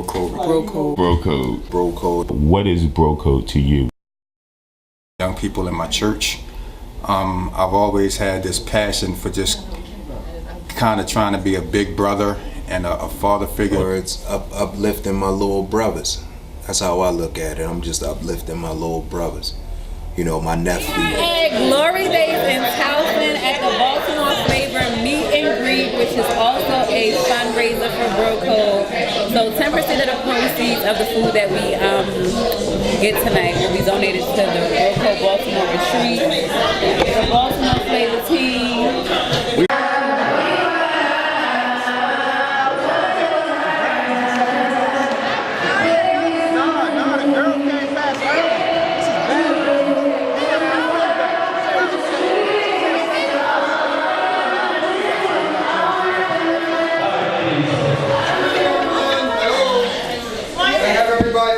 BroCode. BroCode. What is BroCode to you? Young people in my church. I've always had this passion for just kind of trying to be a big brother and a father figure. It's uplifting my little brothers. That's how I look at it. I'm just uplifting my little brothers. You know, my nephew. At Glory Days in Towson at the Baltimore Flavor Meet and Greet, which is also a fundraiser for BroCode. So 10% of the proceeds of the food that we get tonight will be donated to the BroCode Baltimore Retreat, the Baltimore Flavor team.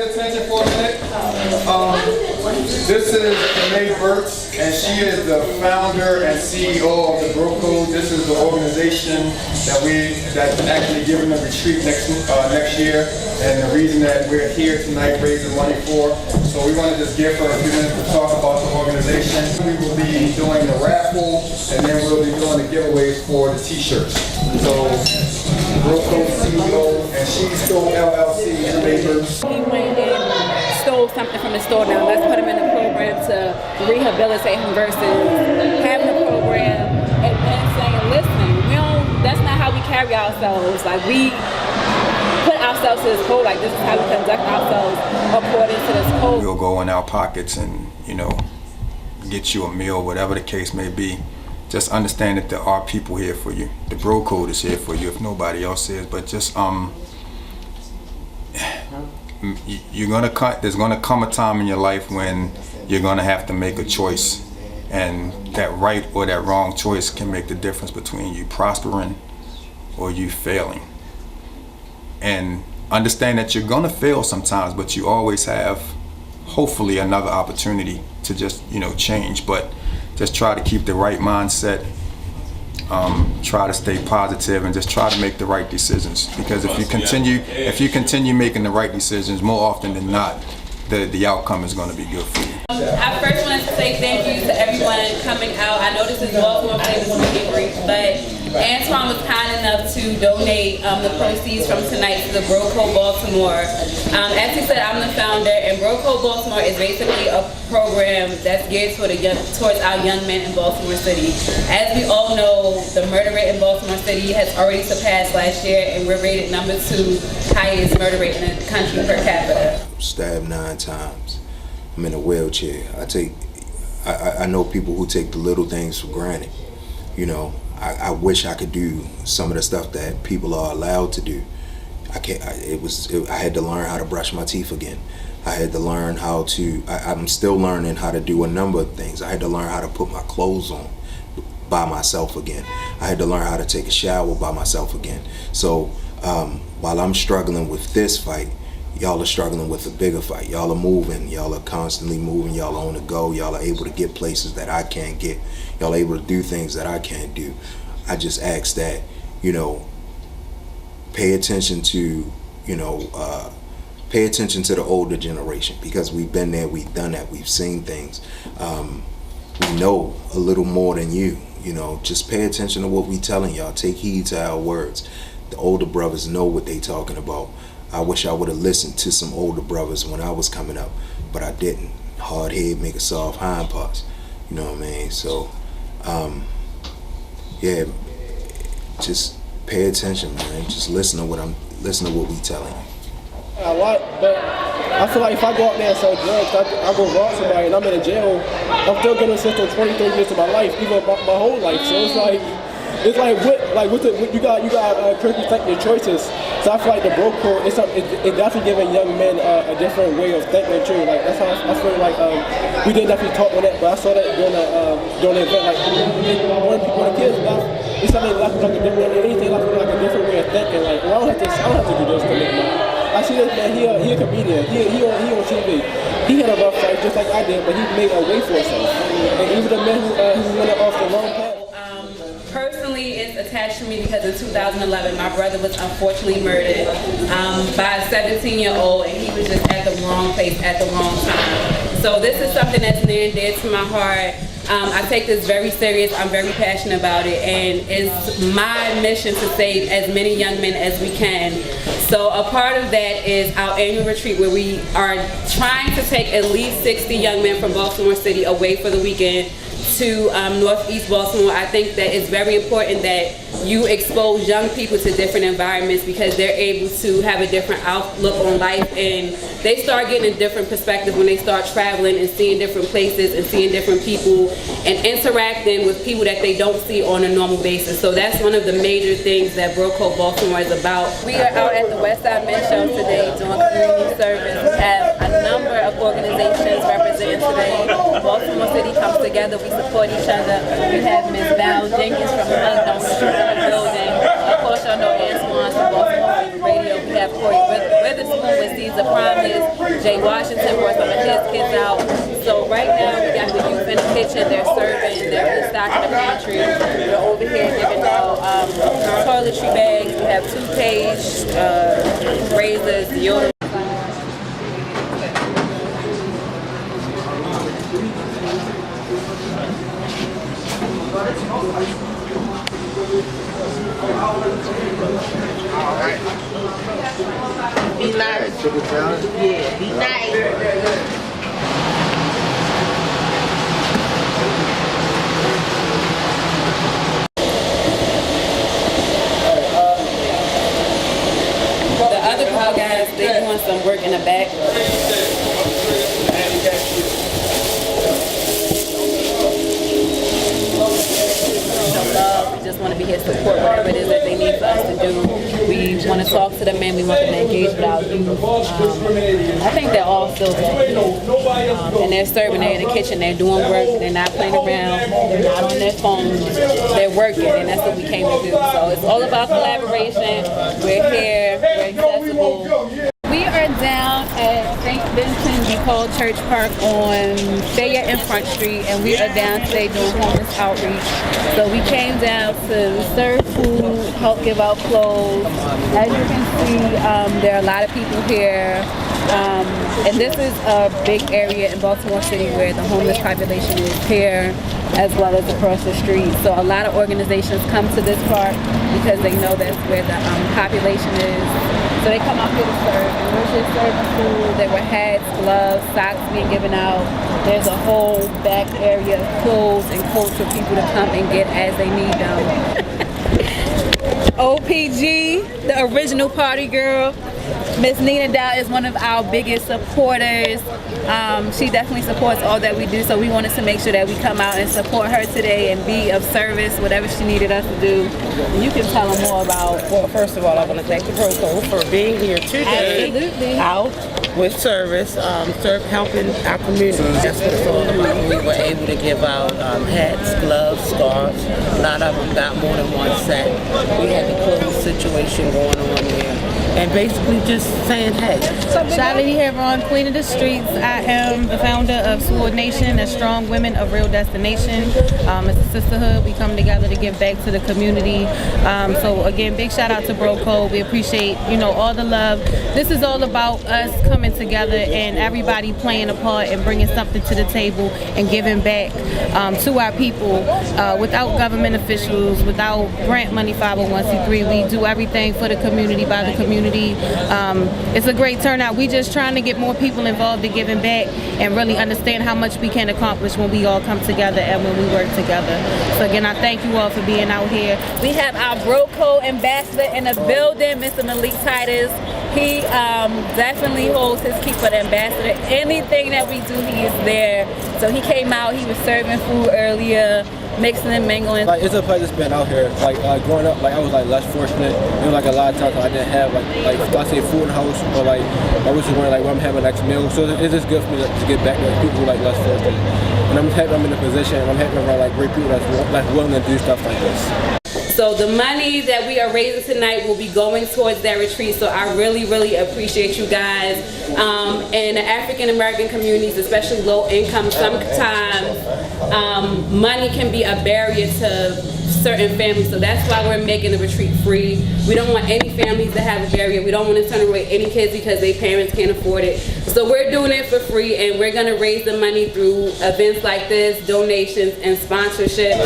Attention for a minute. This is Burts, and she is the founder and CEO of the BroCode. This is the organization that's actually giving a retreat next year, and the reason that we're here tonight raising money for. So we want to just give her a few minutes to talk about the organization. We will be doing the raffle, and then we'll be doing the giveaways for the t-shirts. So BroCode CEO and ShesDopeLLC Burts. He went and stole something from the store. Now let's put him in the program to rehabilitate him versus having a program and then saying, listen, that's not how we carry ourselves. Like, we put ourselves to this code, like this is how we conduct ourselves according to this code. We'll go in our pockets and, get you a meal, whatever the case may be. Just understand that there are people here for you. The BroCode is here for you if nobody else is. But just there's gonna come a time in your life when you're gonna have to make a choice, and that right or that wrong choice can make the difference between you prospering or you failing. And understand that you're gonna fail sometimes, but you always have hopefully another opportunity to just change. But just try to keep the right mindset, try to stay positive, and just try to make the right decisions. Because if you continue making the right decisions, more often than not, the outcome is going to be good for you. I first wanted to say thank you to everyone coming out. I know this is Baltimore Flavor Meet and Greet, but Antoine was kind enough to donate the proceeds from tonight to the BroCode Baltimore. As he said, I'm the founder, and BroCode Baltimore is basically a program that's geared towards our young men in Baltimore City. As we all know, the murder rate in Baltimore City has already surpassed last year, and we're rated #2 highest murder rate in the country per capita. Stabbed 9 times. I'm in a wheelchair. I know people who take the little things for granted. I wish I could do some of the stuff that people are allowed to do. I can't. I had to learn how to brush my teeth again. I had to learn how to. I'm still learning how to do a number of things. I had to learn how to put my clothes on by myself again. I had to learn how to take a shower by myself again. So while I'm struggling with this fight, y'all are struggling with a bigger fight. Y'all are moving. Y'all are constantly moving. Y'all are on the go. Y'all are able to get places that I can't get. Y'all are able to do things that I can't do. I just ask that, pay attention to, pay attention to the older generation, because we've been there, we've done that, we've seen things. We know a little more than you. Just pay attention to what we telling y'all. Take heed to our words. The older brothers know what they talking about. I wish I would have listened to some older brothers when I was coming up, but I didn't. Hard head make a soft hind parts. You know what I mean? So, yeah, just pay attention, man. Just listen to what we telling you. A lot, but I feel like if I go out there and sell drugs, I go rob somebody and I'm in a jail, I'm still getting a system 23 years of my life, even my whole life. So it's like you got respect your choices. So I feel like the BroCode, it's definitely giving young men a different way of thinking too. Like that's how I feel like we didn't definitely talk on that, but I saw that during the event. Like when the kids left, it's something like a different, anything like a different way of thinking. Like, well, I don't have to do this to make money. I see this man. He a comedian. He on TV. He had a rough life just like I did, but he made a way for himself. And even the men who went off the wrong path. Personally, it's attached to me because in 2011 my brother was unfortunately murdered by a 17-year-old, and he was just at the wrong place at the wrong time. So this is something that's near and dear to my heart. I take this very serious. I'm very passionate about it, and it's my mission to save as many young men as we can. So a part of that is our annual retreat, where we are trying to take at least 60 young men from Baltimore City away for the weekend to Northeast Baltimore. I think that it's very important that you expose young people to different environments, because they're able to have a different outlook on life, and they start getting a different perspective when they start traveling and seeing different places and seeing different people and interacting with people that they don't see on a normal basis. So that's one of the major things that BroCode Baltimore is about. We are out at the Westside Men's Show today doing community service. We have a number of organizations representing today. Baltimore City comes together, we support each other. We have Ms. Val Jenkins from Unknown in the building. Of course, y'all know Antoine from Baltimore Radio. We have Corey Witherspoon with Caesar Promise, Jay Washington brought some of his kids out. So right now we got the youth in the kitchen, they're serving, they're restocking the pantry. We're over here giving out toiletry bags, we have toothpaste, razors, deodorant. Be nice. Yeah, be nice. The other crowd guys, they're doing some work in the back. We just want to be here to support whatever it is that they need for us to do. We want to talk to the men. We want them to engage with our youth. I think they're all still back. And they're serving. They're in the kitchen. They're doing work. They're not playing around. They're not on their phones. They're working, and that's what we came to do. So it's all about collaboration. We're here. We're accessible. We are down at St. Vincent de Paul Church Park on Fayette and Front Street, and we are down today doing homeless outreach. So we came down to serve food, help give out clothes. As you can see, there are a lot of people here. And this is a big area in Baltimore City where the homeless population is here as well as across the street. So a lot of organizations come to this park because they know that's where the population is. So they come out here to serve, and we're just serving food. There were hats, gloves, socks being given out. There's a whole back area of clothes and coats for people to come and get as they need them. OPG, the original party girl. Miss Nina Dow is one of our biggest supporters. She definitely supports all that we do, so we wanted to make sure that we come out and support her today and be of service, whatever she needed us to do. And you can tell them more about. Well, first of all, I want to thank the BroCode for being here today. Absolutely. Out with service, helping our community. That's what it's all about. We were able to give out hats, gloves, scarves. A lot of them got more than one set. We had the clothes situation going on here. And basically just saying hey. Shy Lady Heron, Queen of the Streets. I am the founder of Sword Nation, a strong women of real destination. It's a sisterhood. We come together to give back to the community. So again, big shout out to BroCode. We appreciate, all the love. This is all about us coming together and everybody playing a part and bringing something to the table and giving back to our people without government officials, without grant money 501c3. We do everything for the community, by the community. It's a great turnout. We just trying to get more people involved in giving back and really understand how much we can accomplish when we all come together and when we work together. So again, I thank you all for being out here. We have our BroCode ambassador in the building, Mr. Malik Titus. He definitely holds his key for the ambassador. Anything that we do, he is there. So he came out, he was serving food earlier, mixing and mingling. It's a pleasure being out here. Growing up, I was less fortunate. There was a lot of times I didn't have I say food in the house, or I was just wondering when I'm having next meal. So it's just good for me to get back with people who less fortunate. And I'm happy I'm in a position. I'm happy around great people that's willing to do stuff like this. So the money that we are raising tonight will be going towards that retreat. So I really, really appreciate you guys. And the African American communities, especially low income, sometimes money can be a barrier to certain families. So that's why we're making the retreat free. We don't want any families to have a barrier. We don't want to turn away any kids because their parents can't afford it. So we're doing it for free, and we're going to raise the money through events like this, donations, and sponsorship.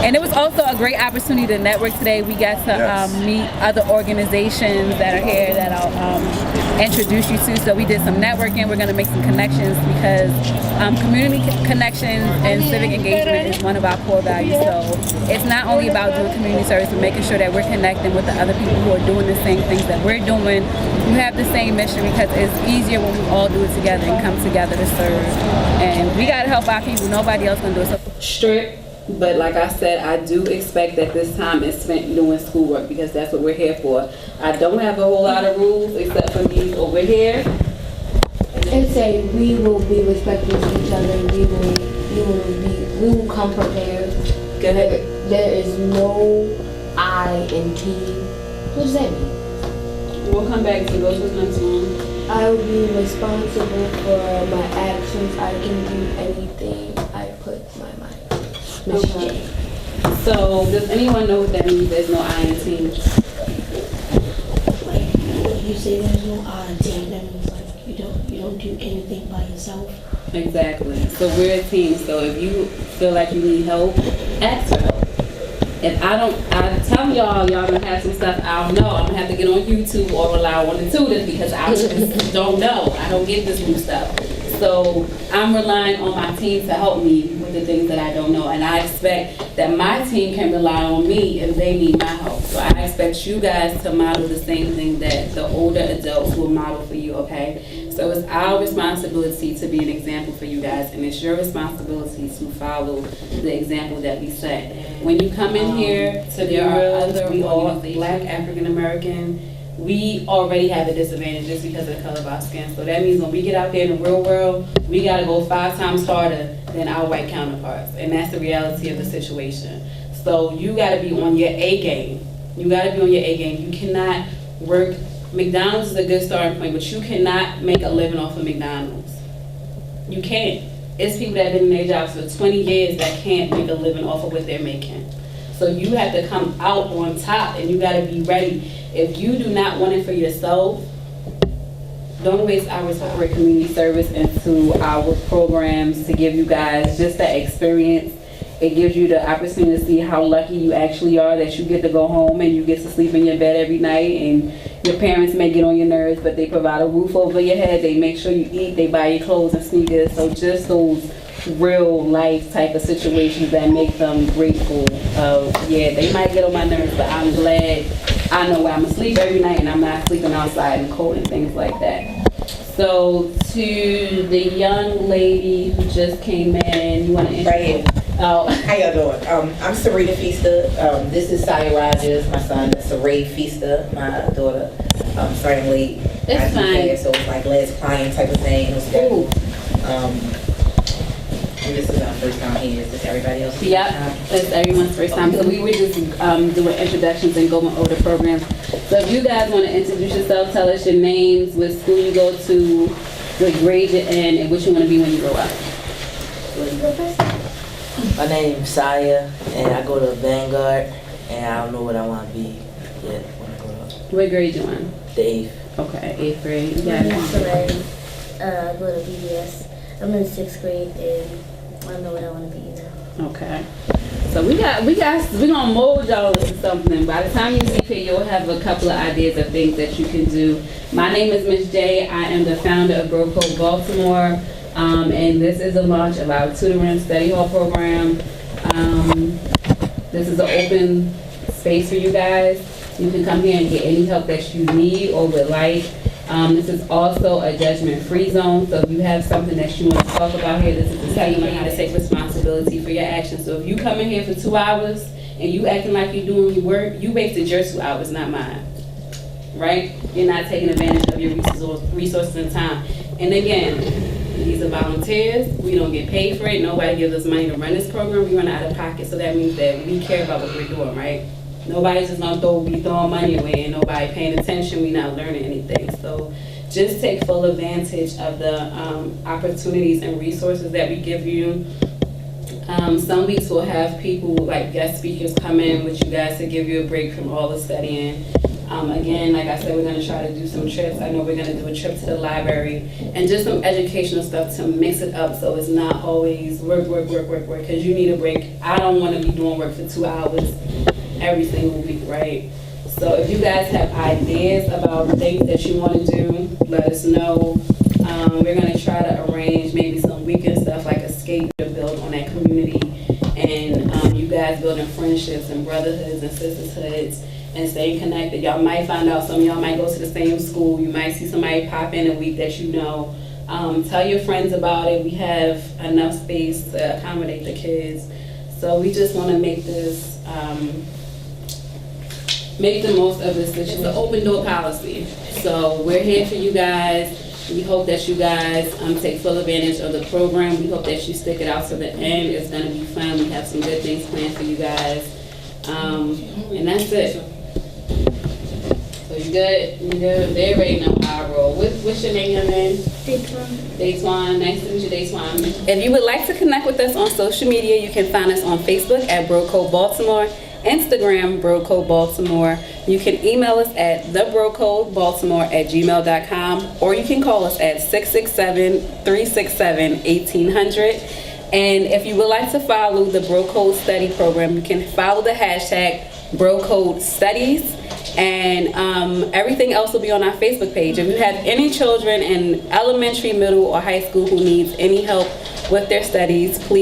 And it was also a great opportunity to network today. We got to meet other organizations that are here that I'll introduce you to. So we did some networking. We're going to make some connections because community connections and civic engagement is one of our core values. So it's not only about doing community service, but making sure that we're connecting with the other people who are doing the same things that we're doing, who have the same mission, because it's easier when we all do it together and come together to serve. And we got to help our people. Nobody else going to do it. So Strict. But like I said, I do expect that this time is spent doing schoolwork because that's what we're here for. I don't have a whole lot of rules except for these over here. And say we will be respectful to each other. We will come prepared. Go ahead. There is no I in team. What does that mean? We'll come back to those with next one. I will be responsible for my actions. I can do anything I put my mind. Okay. So does anyone know what that means? There's no I in team. Like when you say there's no I in team, that means like you don't do anything by yourself. Exactly. So we're a team. So if you feel like you need help, ask for help. If I'm telling y'all gonna have some stuff I don't know, I'm gonna have to get on YouTube or rely on the tutors because I just don't know. I don't get this new stuff. So I'm relying on my team to help me with the things that I don't know. And I expect that my team can rely on me if they need my help. So I expect you guys to model the same thing that the older adults will model for you, okay? So it's our responsibility to be an example for you guys, and it's your responsibility to follow the example that we set. When you come in here to the other Black African American, we already have a disadvantage just because of the color of our skin. So that means when we get out there in the real world, we gotta go 5 times harder than our white counterparts. And that's the reality of the situation. So you gotta be on your A game. You gotta be on your A game. You cannot work, McDonald's is a good starting point, but you cannot make a living off of McDonald's. You can't. It's people that have been in their jobs for 20 years that can't make a living off of what they're making. So you have to come out on top and you gotta be ready. If you do not want it for yourself, don't waste our corporate community service into our programs to give you guys just that experience. It gives you the opportunity to see how lucky you actually are that you get to go home and you get to sleep in your bed every night, and your parents may get on your nerves, but they provide a roof over your head, they make sure you eat, they buy you clothes and sneakers. So just those real life type of situations that make them grateful of, yeah, they might get on my nerves, but I'm glad I know where I'm gonna sleep every night and I'm not sleeping outside in cold and things like that. So to the young lady who just came in, you wanna right here. Oh. How y'all doing? I'm Sarita Feaster. This is Saya Rogers, my son. Saray Feaster, my daughter. Starting late. That's fine. So it's like last client type of thing. It was good. And this is our first time here. Is this everybody else? Yep, it's everyone's first time. So we were just doing introductions and going over the programs. So if you guys want to introduce yourself, tell us your names, what school you go to, what grade you're in, and what you want to be when you grow up. My name is Saya, and I go to Vanguard, and I don't know what I want to be yet when I grow up. What grade you in? The 8th. Okay, 8th grade. You My got name is it. Saray. I go to BBS. I'm in 6th grade, and I don't know what I want to be either. Okay. So we're gonna mold y'all into something. By the time you leave here, you'll have a couple of ideas of things that you can do. My name is Ms. J. I am the founder of BroCode Baltimore. And this is the launch of our tutoring study hall program. This is an open space for you guys. You can come here and get any help that you need or would like. This is also a judgment-free zone, so if you have something that you want to talk about here, this is how you learn how to take responsibility for your actions. So if you come in here for 2 hours and you acting like you're doing your work, you wasted your 2 hours, not mine, right? You're not taking advantage of your resources and time. And again, These are volunteers. We don't get paid for it. Nobody gives us money to run this program. We run out of pocket, so that means that we care about what we're doing, right? Nobody's just gonna be throwing money away and nobody paying attention. We're not learning anything. So just take full advantage of the opportunities and resources that we give you. Some weeks we'll have people like guest speakers come in with you guys to give you a break from all the studying. Again, like I said, we're going to try to do some trips. I know we're going to do a trip to the library and just some educational stuff to mix it up so it's not always work, because you need a break. I don't want to be doing work for 2 hours every single week, right? So if you guys have ideas about things that you want to do, let us know. We're going to try to arrange maybe some weekend stuff like escape to build on that community and you guys building friendships and brotherhoods and sisterhoods and staying connected. Y'all might find out some of y'all might go to the same school. You might see somebody pop in a week that you know. Tell your friends about it. We have enough space to accommodate the kids. So we just want to make this, make the most of this. It's an open door policy. So we're here for you guys. We hope that you guys take full advantage of the program. We hope that you stick it out to the end. It's going to be fun. We have some good things planned for you guys. And that's it. So you good? You good? They already know how I roll. What's your name, young man? Daytwan. Nice to meet you, Daytwan. If you would like to connect with us on social media, you can find us on Facebook at BroCode Baltimore, Instagram, BroCode Baltimore. You can email us at thebrocodebaltimore@gmail.com, or you can call us at 667-367-1800. And if you would like to follow the BroCode Study Program, you can follow the hashtag BroCode Studies, and everything else will be on our Facebook page. If you have any children in elementary, middle, or high school who needs any help with their studies, please